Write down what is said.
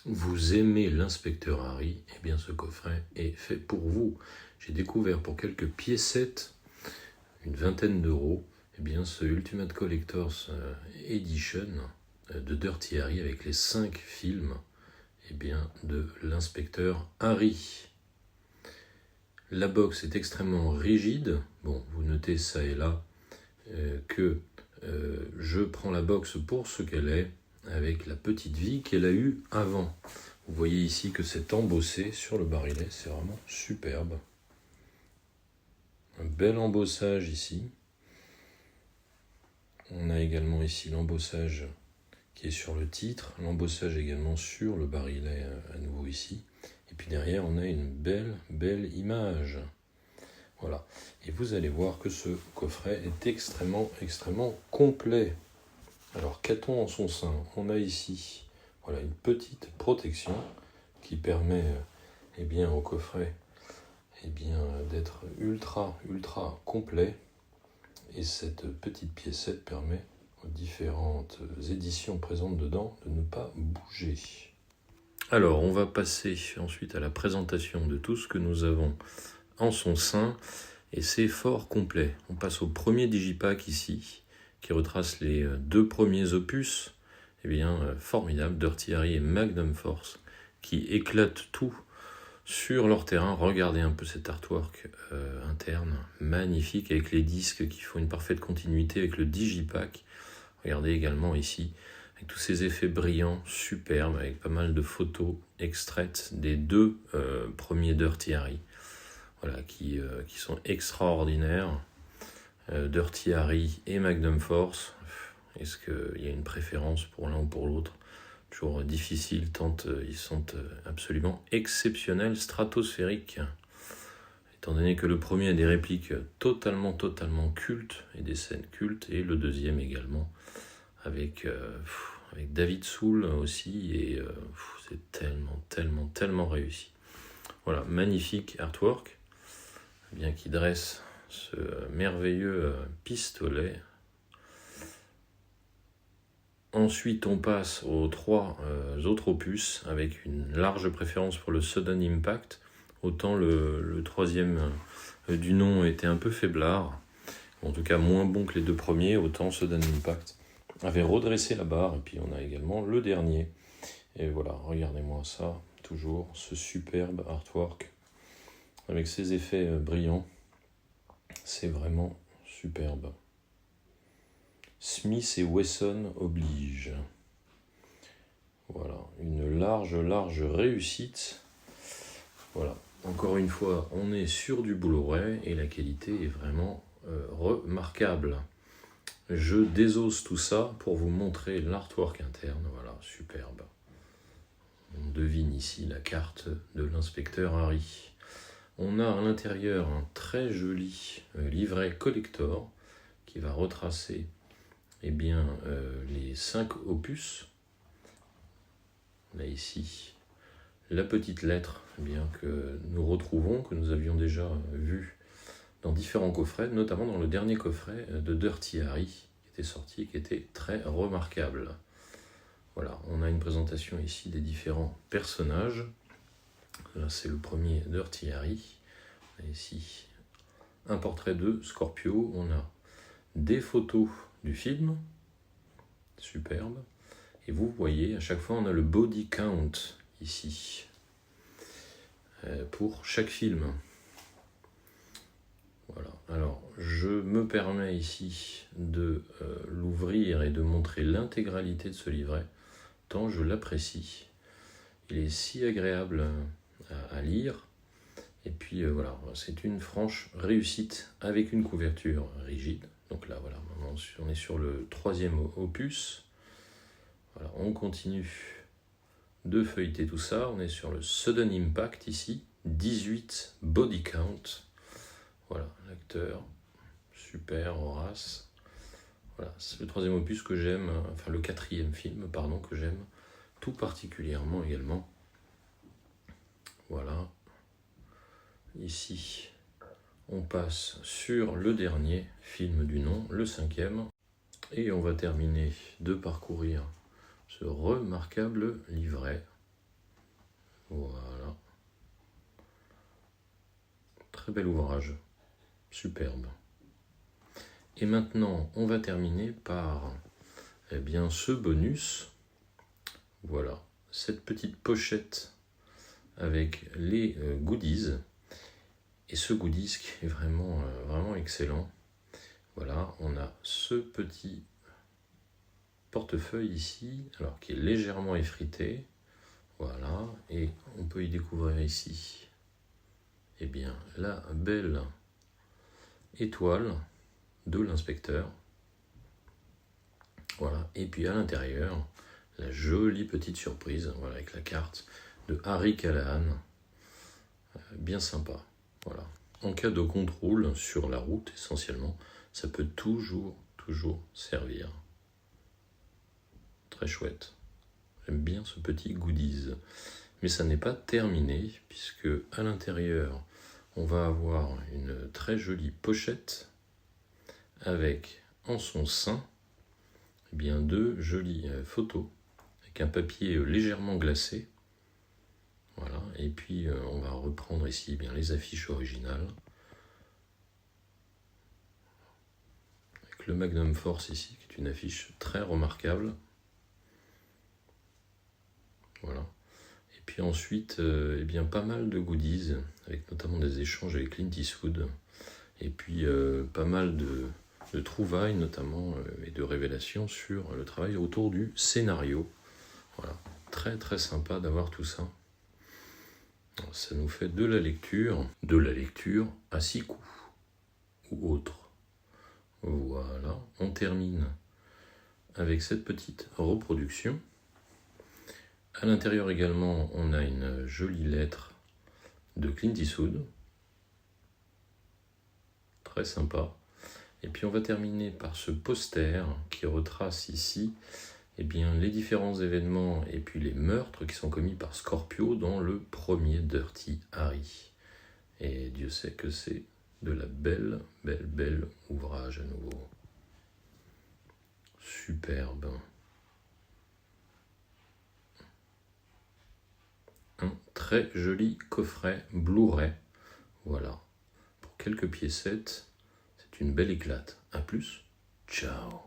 Vous aimez l'inspecteur Harry? Eh bien ce coffret est fait pour vous. J'ai découvert pour quelques piécettes, une vingtaine d'euros, eh bien ce Ultimate Collector's Edition de Dirty Harry avec les 5 films eh bien, de l'inspecteur Harry. La box est extrêmement rigide. Bon, vous notez ça et là que je prends la box pour ce qu'elle est, avec la petite vie qu'elle a eue avant. Vous voyez ici que c'est embossé sur le barillet, c'est vraiment superbe. Un bel embossage ici. On a également ici l'embossage qui est sur le titre, l'embossage également sur le barillet à nouveau ici. Et puis derrière, on a une belle image. Voilà. Et vous allez voir que ce coffret est extrêmement complet. Alors, qu'a-t-on en son sein? On a ici voilà, une petite protection qui permet eh bien, au coffret eh bien, d'être ultra complet. Et cette petite piécette permet aux différentes éditions présentes dedans de ne pas bouger. Alors, on va passer ensuite à la présentation de tout ce que nous avons en son sein. Et c'est fort complet. On passe au premier digipack ici, qui retrace les 2 premiers opus, eh bien, formidable, Dirty Harry et Magnum Force, qui éclatent tout sur leur terrain. Regardez un peu cet artwork interne, magnifique, avec les disques qui font une parfaite continuité avec le digipack. Regardez également ici, avec tous ces effets brillants, superbes, avec pas mal de photos extraites des 2 premiers Dirty Harry. Voilà, qui sont extraordinaires. Dirty Harry et Magnum Force. Est-ce qu'il y a une préférence pour l'un ou pour l'autre? Toujours difficile, tant ils sont absolument exceptionnels, stratosphériques. Étant donné que le premier a des répliques totalement cultes et des scènes cultes, et le deuxième également, avec David Soul aussi, et c'est tellement réussi. Voilà, magnifique artwork. Bien qui dresse ce merveilleux pistolet. Ensuite, on passe aux 3 autres opus, avec une large préférence pour le Sudden Impact. Autant le troisième du nom était un peu faiblard, en tout cas moins bon que les 2 premiers, autant Sudden Impact avait redressé la barre. Et puis on a également le dernier. Et voilà, regardez-moi ça, toujours ce superbe artwork avec ses effets brillants. C'est vraiment superbe. Smith et Wesson oblige. Voilà, une large réussite. Voilà, encore une fois, on est sur du Blu-ray et la qualité est vraiment remarquable. Je désosse tout ça pour vous montrer l'artwork interne. Voilà, superbe. On devine ici la carte de l'inspecteur Harry. On a à l'intérieur un très joli livret collector qui va retracer eh bien, les 5 opus. On a ici la petite lettre eh bien, que nous retrouvons, que nous avions déjà vue dans différents coffrets, notamment dans le dernier coffret de Dirty Harry qui était sorti et qui était très remarquable. Voilà, on a une présentation ici des différents personnages. Là, c'est le premier Dirty Harry. On a ici un portrait de Scorpio. On a des photos du film. Superbe. Et vous voyez, à chaque fois, on a le body count ici. Pour chaque film. Voilà. Alors, je me permets ici de l'ouvrir et de montrer l'intégralité de ce livret, tant je l'apprécie. Il est si agréable à lire. Et puis voilà, c'est une franche réussite avec une couverture rigide. Donc là, voilà, on est sur le 3e opus. Voilà, on continue de feuilleter tout ça. On est sur le Sudden Impact ici, 18 body count. Voilà, l'acteur, super, Horace. Voilà, c'est le 3e opus que j'aime, enfin le 4e film, pardon, que j'aime tout particulièrement également. Voilà. Ici, on passe sur le dernier film du nom, le 5e, et on va terminer de parcourir ce remarquable livret très bel ouvrage. Superbe. Et maintenant, on va terminer par ce bonus. Voilà, cette petite pochette avec les goodies. Et ce goodies qui est vraiment excellent. Voilà, on a ce petit portefeuille ici, alors qui est légèrement effrité. Voilà, et on peut y découvrir ici la belle étoile de l'inspecteur. Voilà, et puis à l'intérieur, la jolie petite surprise, voilà, avec la carte de Harry Callahan, bien sympa. Voilà. En cas de contrôle sur la route, essentiellement, ça peut toujours servir. Très chouette. J'aime bien ce petit goodies. Mais ça n'est pas terminé, puisque à l'intérieur, on va avoir une très jolie pochette avec en son sein deux jolies photos avec un papier légèrement glacé. Voilà, et puis on va reprendre ici les affiches originales. Avec le Magnum Force ici, qui est une affiche très remarquable. Voilà. Et puis ensuite, pas mal de goodies, avec notamment des échanges avec Clint Eastwood. Et puis pas mal de trouvailles notamment et de révélations sur le travail autour du scénario. Voilà, très très sympa d'avoir tout ça. Ça nous fait de la lecture à 6 coups ou autre. Voilà, on termine avec cette petite reproduction. À l'intérieur également, on a une jolie lettre de Clint Eastwood. Très sympa. Et puis on va terminer par ce poster qui retrace ici les différents événements et puis les meurtres qui sont commis par Scorpio dans le premier Dirty Harry. Et Dieu sait que c'est de la belle ouvrage à nouveau. Superbe. Un très joli coffret Blu-ray. Voilà. Pour quelques piécettes, c'est une belle éclate. A plus. Ciao.